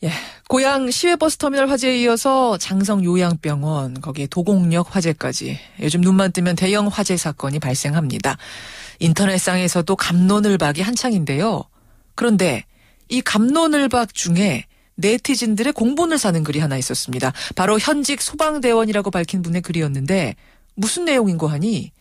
예, 고양 시외버스터미널 화재에 이어서 장성 요양병원, 거기에 도곡역 화재까지 요즘 눈만 뜨면 대형 화재 사건이 발생합니다. 인터넷상에서도 갑론을박이 한창인데요. 그런데 이 갑론을박 중에 네티즌들의 공분을 사는 글이 하나 있었습니다. 바로 현직 소방대원이라고 밝힌 분의 글이었는데 무슨 내용인고 하니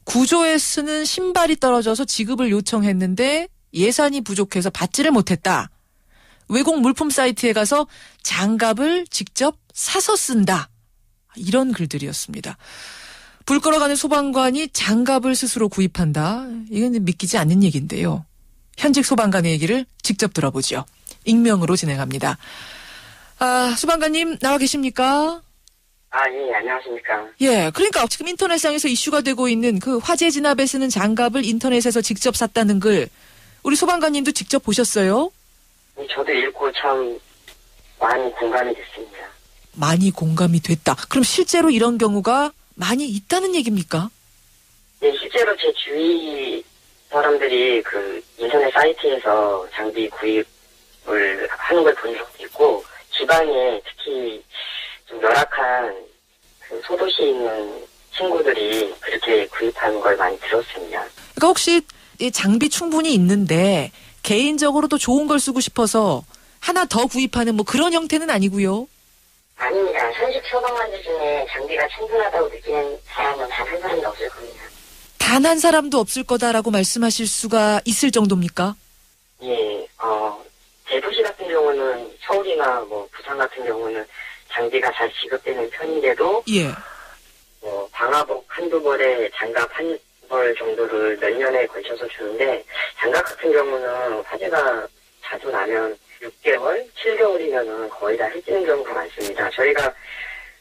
구조에 쓰는 신발이 떨어져서 지급을 요청했는데 예산이 부족해서 받지를 못했다. 외국 물품 사이트에 가서 장갑을 직접 사서 쓴다. 이런 글들이었습니다. 불 끌어가는 소방관이 장갑을 스스로 구입한다. 이건 믿기지 않는 얘기인데요. 현직 소방관의 얘기를 직접 들어보죠. 익명으로 진행합니다. 소방관님 나와 계십니까? 예, 안녕하십니까. 예, 그러니까 지금 인터넷상에서 이슈가 되고 있는 그 화재 진압에 쓰는 장갑을 인터넷에서 직접 샀다는 글, 우리 소방관님도 직접 보셨어요? 저도 읽고 참 많이 공감이 됐습니다. 많이 공감이 됐다. 그럼 실제로 이런 경우가 많이 있다는 얘기입니까? 네, 실제로 제 주위 사람들이 그 인터넷 사이트에서 장비 구입을 하는 걸 본 적도 있고, 지방에 특히 좀 열악한 그 소도시에 있는 친구들이 그렇게 구입하는 걸 많이 들었습니다. 그러니까 혹시 이 장비 충분히 있는데 개인적으로도 좋은 걸 쓰고 싶어서 하나 더 구입하는 뭐 그런 형태는 아니고요? 아닙니다. 현직 소방관들 중에 장비가 충분하다고 느끼는 사람은 단 한 사람도 없을 겁니다. 단 한 사람도 없을 거다라고 말씀하실 수가 있을 정도입니까? 예, 대도시 같은 경우는 서울이나 뭐 부산 같은 경우는 장비가 잘 지급되는 편인데도 예. 방화복 한두 벌에 장갑 한 벌 정도를 몇 년에 걸쳐서 주는데, 장갑 같은 경우는 화재가 자주 나면 6개월, 7개월이면은 거의 다 해지는 경우가 많습니다. 저희가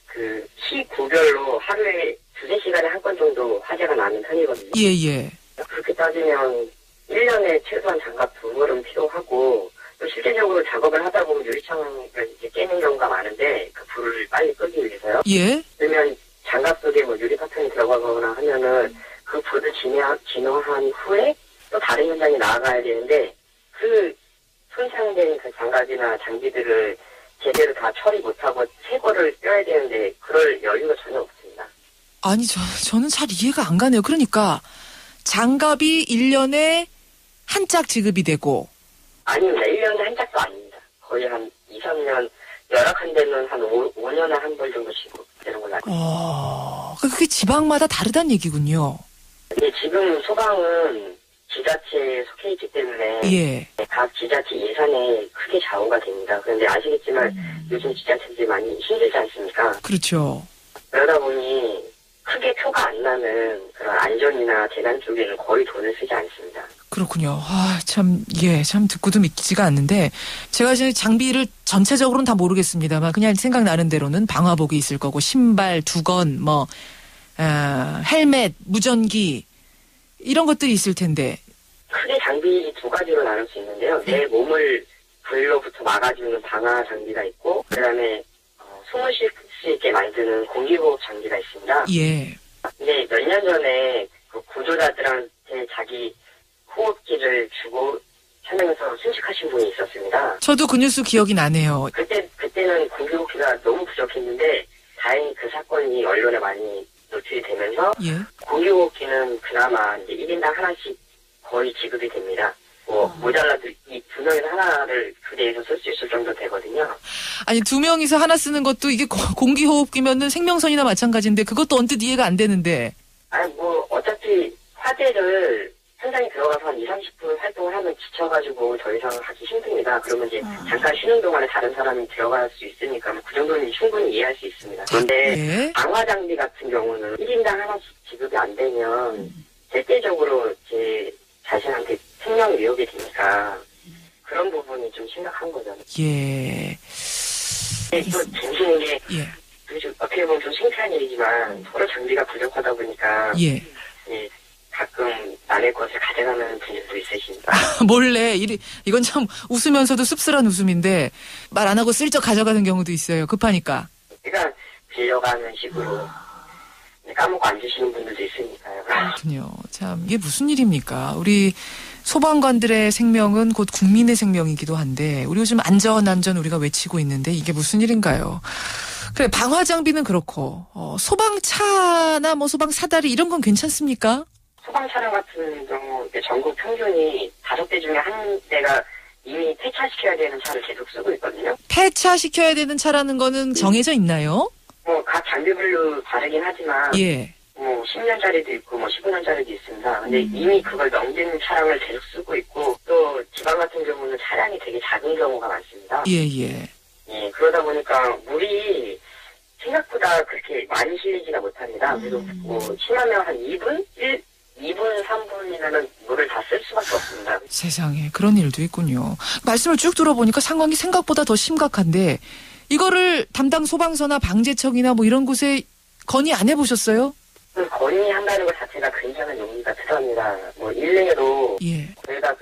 그 시 구별로 하루에 2-3시간에 한 건 정도 화재가 나는 편이거든요. 예. 그렇게 따지면 1년에 최소한 장갑 2벌은 필요하고, 또 실제적으로 작업을 하다 보면 유리창을 이제 깨는 경우가 많은데 그 불을 빨리 끄기 위해서요. 예. 그러면 장갑 속에 뭐 유리 파편이 들어가거나 하면은 그 불을 진화한 후에 또 다른 현장에 나아가야 되는데, 그 손상된 그 장갑이나 장비들을 제대로 다 처리 못하고 새 거를 껴야 되는데 그럴 여유가 전혀 없습니다. 아니 저는 잘 이해가 안 가네요. 그러니까 장갑이 1년에 한 짝 지급이 되고. 아닙니다. 1년에 한 짝도 아닙니다. 거의 한 2-3년, 열악한 데는 한 5년에 한 벌 정도 지급되는 걸로 알고 있습니다. 그게 지방마다 다르다는 얘기군요. 네, 지금 소방은 지자체에 속해 있기 때문에 예. 각 지자체 예산에 크게 좌우가 됩니다. 그런데 아시겠지만 요즘 지자체들이 많이 힘들지 않습니까? 그렇죠. 그러다 보니 크게 표가 안 나는 그런 안전이나 재난 쪽에는 거의 돈을 쓰지 않습니다. 그렇군요. 참 듣고도 믿기지가 않는데, 제가 이제 장비를 전체적으로는 다 모르겠습니다만 그냥 생각나는 대로는 방화복이 있을 거고, 신발, 두건, 헬멧, 무전기 이런 것들이 있을 텐데. 크게 장비 두 가지로 나눌 수 있는데요. 내 몸을 불로부터 막아주는 방화 장비가 있고, 그다음에 숨을 쉴 수 있게 만드는 공기호흡 장비가 있습니다. 예. 근데 몇 년 전에 그 구조자들한테 자기 호흡기를 주고 현장에서 순직하신 분이 있었습니다. 저도 그 뉴스 기억이 나네요. 그때는 공기호흡기가 너무 부족했는데 다행히 그 사건이 언론에 많이 노출이 되면서, 예. 공기호흡기는 그나마 이제 1인당 하나씩 거의 지급이 됩니다. 모자라도 이 2명에서 하나를 교대에서 쓸 수 있을 정도 되거든요. 아니 2명이서 하나 쓰는 것도 이게 공기호흡기면은 생명선이나 마찬가지인데 그것도 언뜻 이해가 안 되는데. 어차피 화재를 현장에 들어가서 한 20-30분 활동을 하면 지쳐가지고 더 이상 하기 힘듭니다. 그러면 이제 잠깐 쉬는 동안에 다른 사람이 들어갈 수 있으니까 그 정도는 충분히 이해할 수 있습니다. 그런데 네. 방화 장비 같은 경우는 1인당 하나씩 지급이 안 되면 실제적으로 제 자신한테 생명 위협이 되니까 그런 부분이 좀 심각한 거죠. 예. 또 재밌는 게, 예. 어떻게 보면 좀 창피한 일이지만 서로 장비가 부족하다 보니까 예. 가끔 남의 것을 가져가는 분들도 있으십니다. 몰래 이건 참 웃으면서도 씁쓸한 웃음인데 말 안 하고 슬쩍 가져가는 경우도 있어요. 급하니까. 그러니까 빌려가는 식으로 까먹고 안 주시는 분들도 있으니까요. 그렇군요. 참 이게 무슨 일입니까? 우리 소방관들의 생명은 곧 국민의 생명이기도 한데 우리 요즘 안전 우리가 외치고 있는데 이게 무슨 일인가요? 그래, 방화 장비는 그렇고 소방차나 뭐 소방 사다리 이런 건 괜찮습니까? 소방 차량 같은 경우 전국 평균이 5대 중에 한 대가 이미 폐차시켜야 되는 차를 계속 쓰고 있거든요. 폐차시켜야 되는 차라는 거는 정해져 있나요? 각 장비별로 다르긴 하지만 예. 10년짜리도 있고 15년짜리도 있습니다. 근데 이미 그걸 넘기는 차량을 계속 쓰고 있고 또 지방 같은 경우는 차량이 되게 작은 경우가 많습니다. 예. 예, 그러다 보니까 물이 생각보다 그렇게 많이 실리지가 못합니다. 그래서 심하면 한 2분, 3분이면은 물을 다 쓸 수밖에 없습니다. 세상에 그런 일도 있군요. 말씀을 쭉 들어보니까 상황이 생각보다 더 심각한데 이거를 담당 소방서나 방재청이나 뭐 이런 곳에 건의 안 해보셨어요? 건의한다는 것 자체가 굉장한 용기가 필요합니다. 일례로 저희가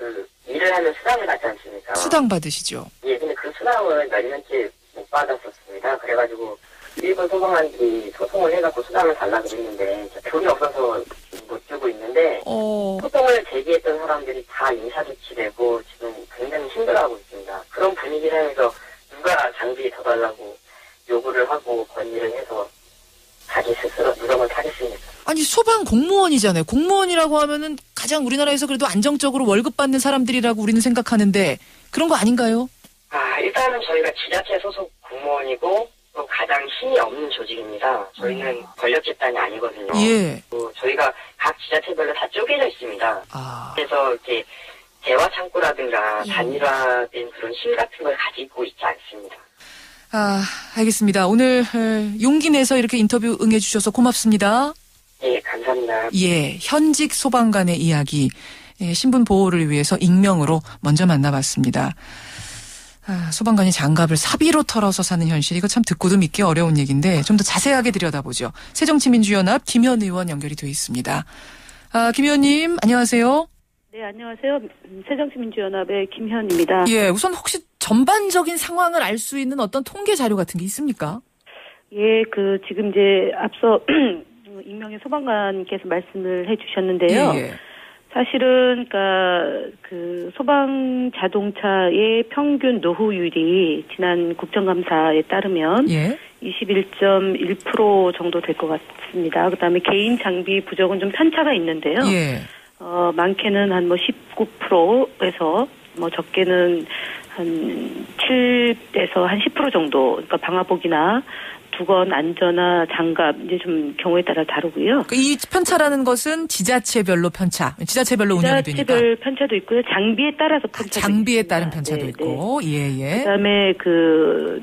일을 하면 수당을 받지 않습니까? 수당 받으시죠? 예, 근데 그 수당을 몇 년째 못 받았었습니다. 그래가지고 일본 소방관들이 소송을 해갖고 수당을 달라고 했는데 돈이 없어서 못 주고 있는데 소송을 제기했던 사람들이 다 인사조치되고 지금 굉장히 힘들어하고 있습니다. 그런 분위기상에서 누가 장비 더 달라고 요구를 하고 건의를 해서 자기 스스로 무덤을 타겠습니다. 아니 소방 공무원이잖아요. 공무원이라고 하면은 가장 우리나라에서 그래도 안정적으로 월급 받는 사람들이라고 우리는 생각하는데 그런 거 아닌가요? 일단은 저희가 지자체 소속 공무원이고 또 가장 힘이 없는 조직입니다. 저희는 권력 집단이 아니거든요. 예. 저희가 각 지자체별로 다 쪼개져 있습니다. 그래서 이렇게 대화 창구라든가 단일화된 그런 힘 같은 걸 가지고 있지 않습니다. 알겠습니다. 오늘 용기 내서 이렇게 인터뷰 응해주셔서 고맙습니다. 예, 감사합니다. 예, 현직 소방관의 이야기 신분 보호를 위해서 익명으로 먼저 만나봤습니다. 소방관이 장갑을 사비로 털어서 사는 현실 이거 참 듣고도 믿기 어려운 얘기인데 좀 더 자세하게 들여다보죠. 새정치민주연합 김현 의원 연결이 돼 있습니다. 김 의원님 안녕하세요. 네, 안녕하세요. 새정치민주연합의 김현입니다. 예, 우선 혹시 전반적인 상황을 알 수 있는 어떤 통계 자료 같은 게 있습니까? 예, 지금 이제 앞서 익명의 소방관께서 말씀을 해주셨는데요. 예. 사실은 소방 자동차의 평균 노후율이 지난 국정감사에 따르면 21.1% 정도 될 것 같습니다. 그다음에 개인 장비 부족은 좀 편차가 있는데요. 많게는 한 19%에서 적게는 한 7에서 한 10% 정도, 그러니까 방화복이나 두건, 안전화, 장갑 이제 좀 경우에 따라 다르고요. 이 편차라는 것은 지자체별로 편차, 지자체별로 운영이 되니까. 지자체별 편차도 있고요. 장비에 따라서 편차도 장비에 있습니다. 따른 편차도 있고, 예. 그다음에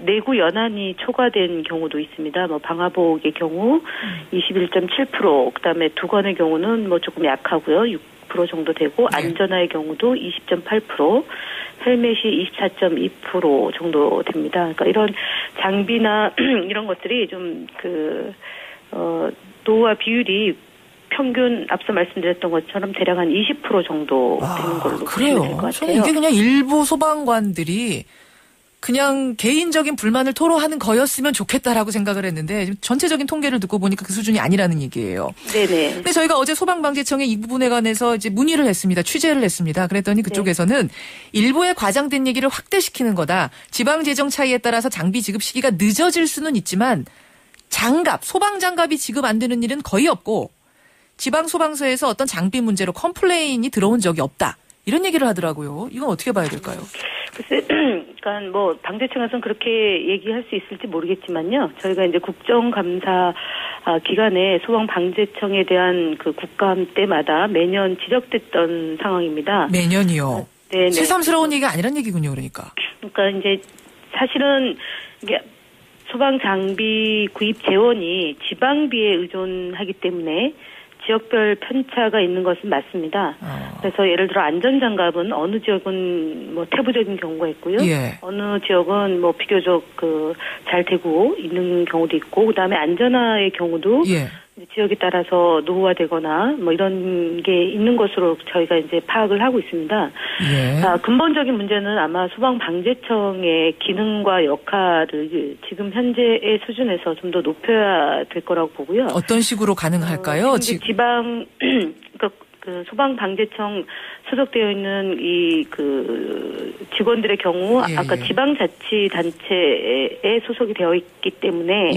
내구 연한이 초과된 경우도 있습니다. 방화복의 경우 21.7%, 그다음에 두건의 경우는 조금 약하고요. 6% 정도 되고 안전화의 경우도 20.8%, 헬멧이 24.2% 정도 됩니다. 그러니까 이런 장비나 이런 것들이 좀 노후화 비율이 평균 앞서 말씀드렸던 것처럼 대략 한 20% 정도 되는 걸로 보시면 될 것 같아요. 저는 이게 그냥 일부 소방관들이 그냥 개인적인 불만을 토로하는 거였으면 좋겠다라고 생각을 했는데 전체적인 통계를 듣고 보니까 그 수준이 아니라는 얘기예요. 네네. 근데 저희가 어제 소방방재청에 이 부분에 관해서 이제 문의를 했습니다. 취재를 했습니다. 그랬더니 그쪽에서는 일부의 과장된 얘기를 확대시키는 거다. 지방재정 차이에 따라서 장비 지급 시기가 늦어질 수는 있지만 소방장갑이 지급 안 되는 일은 거의 없고 지방소방서에서 어떤 장비 문제로 컴플레인이 들어온 적이 없다. 이런 얘기를 하더라고요. 이건 어떻게 봐야 될까요? 글쎄, 그러니까 방재청에서는 그렇게 얘기할 수 있을지 모르겠지만요. 저희가 이제 국정감사 기간에 소방방재청에 대한 국감 때마다 매년 지적됐던 상황입니다. 매년이요? 네. 새삼스러운 얘기가 아니란 얘기군요, 그러니까. 그러니까 이제 사실은 이게 소방 장비 구입 재원이 지방비에 의존하기 때문에 지역별 편차가 있는 것은 맞습니다. 그래서 예를 들어 안전장갑은 어느 지역은 태부적인 경우가 있고요. 어느 지역은 비교적 잘 되고 있는 경우도 있고, 그다음에 안전화의 경우도 지역에 따라서 노후화되거나 이런 게 있는 것으로 저희가 이제 파악을 하고 있습니다. 근본적인 문제는 아마 소방방재청의 기능과 역할을 지금 현재의 수준에서 좀 더 높여야 될 거라고 보고요. 어떤 식으로 가능할까요? 지방 그러니까 그 소방방재청 소속되어 있는 이 그 직원들의 경우 아까 지방자치단체에 소속이 되어 있기 때문에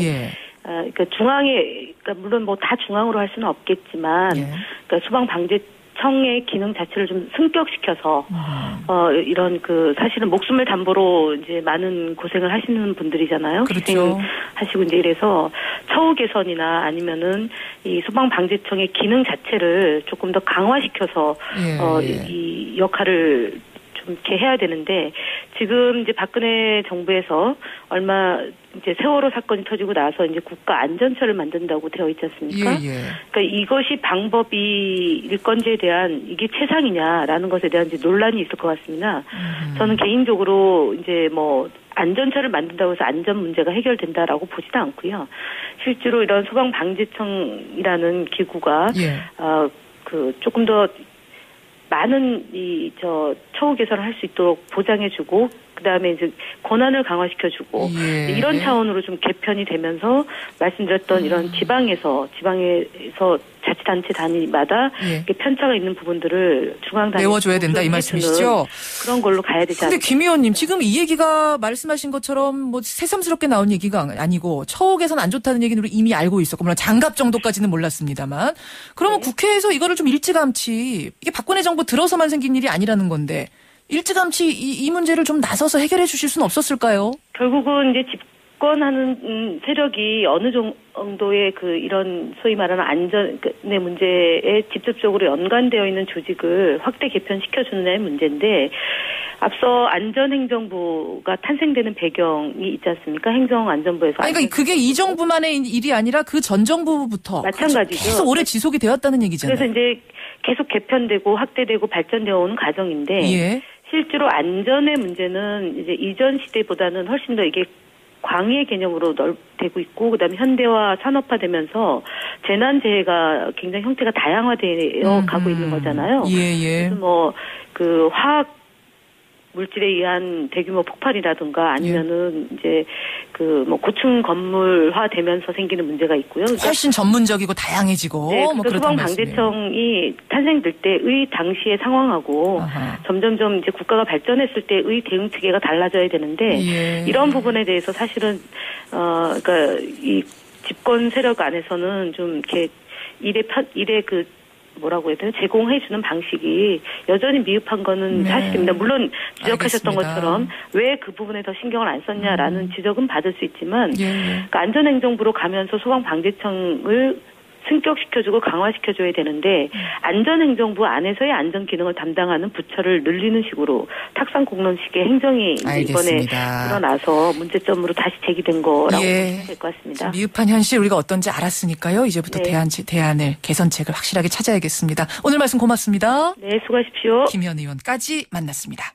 그러니까 중앙에 그러니까 물론 뭐 다 중앙으로 할 수는 없겠지만 그러니까 소방방재청의 기능 자체를 좀 승격시켜서 이런 그 사실은 목숨을 담보로 이제 많은 고생을 하시는 분들이잖아요. 그렇죠. 하시고 이제 이래서 처우 개선이나 아니면은 이 소방방재청의 기능 자체를 조금 더 강화시켜서 이 역할을 좀 이렇게 해야 되는데 지금 이제 박근혜 정부에서 얼마 이제 세월호 사건이 터지고 나서 이제 국가 안전처를 만든다고 되어 있지 않습니까? 그러니까 이것이 방법일 건지에 대한 이게 최상이냐라는 것에 대한 이제 논란이 있을 것 같습니다. 저는 개인적으로 이제 뭐 안전처를 만든다고 해서 안전 문제가 해결된다라고 보지도 않고요. 실제로 이런 소방방재청이라는 기구가 그 조금 더 많은 처우 개선을 할 수 있도록 보장해주고 그다음에 이제 권한을 강화시켜주고 이런 차원으로 좀 개편이 되면서 말씀드렸던 이런 지방에서 자치단체 단위마다 편차가 있는 부분들을 중앙 단위 메워줘야 된다 이 말씀이시죠? 그런 걸로 가야 되지 않을까? 근데 김 의원님 지금 이 얘기가 말씀하신 것처럼 뭐 새삼스럽게 나온 얘기가 아니고 처우 개선 안 좋다는 얘기는 우리 이미 알고 있었고 물론 장갑 정도까지는 몰랐습니다만 그러면 국회에서 이거를 좀 일찌감치 이게 박근혜 정부 들어서만 생긴 일이 아니라는 건데 일찌감치 이 문제를 좀 나서서 해결해 주실 수는 없었을까요? 결국은 이제 집권하는 세력이 어느 정도의 그 이런 소위 말하는 안전의 문제에 직접적으로 연관되어 있는 조직을 확대 개편시켜주느냐의 문제인데 앞서 안전행정부가 탄생되는 배경이 있지 않습니까? 행정안전부에서. 그러니까 그게 이 정부만의 일이 아니라 그 전 정부부터 마찬가지죠. 계속 오래 지속이 되었다는 얘기잖아요. 그래서 이제 계속 개편되고 확대되고 발전되어 오는 과정인데 실제로 안전의 문제는 이제 이전 시대보다는 훨씬 더 이게 광의의 개념으로 되고 있고 그다음에 현대화 산업화되면서 재난재해가 굉장히 형태가 다양화되어 가고 있는 거잖아요. 그래서 뭐 그 화학 물질에 의한 대규모 폭발이라든가 아니면은 이제 그 뭐 고층 건물화 되면서 생기는 문제가 있고요. 훨씬 전문적이고 다양해지고 뭐 소방방재청이 탄생될 때의 당시의 상황하고 점점점 이제 국가가 발전했을 때의 대응 체계가 달라져야 되는데 이런 부분에 대해서 사실은 그러니까 이 집권 세력 안에서는 좀 이렇게 일의 그 뭐라고 해야 되나 제공해주는 방식이 여전히 미흡한 거는 사실입니다. 물론 지적하셨던 것처럼 왜 그 부분에 더 신경을 안 썼냐라는 지적은 받을 수 있지만 그러니까 안전행정부로 가면서 소방방재청을 승격시켜주고 강화시켜줘야 되는데 안전행정부 안에서의 안전기능을 담당하는 부처를 늘리는 식으로 탁상공론식의 행정이 이번에 일어나서 문제점으로 다시 제기된 거라고 보시면 될 것 같습니다. 미흡한 현실 우리가 어떤지 알았으니까요. 이제부터 대안을 개선책을 확실하게 찾아야겠습니다. 오늘 말씀 고맙습니다. 네, 수고하십시오. 김현 의원까지 만났습니다.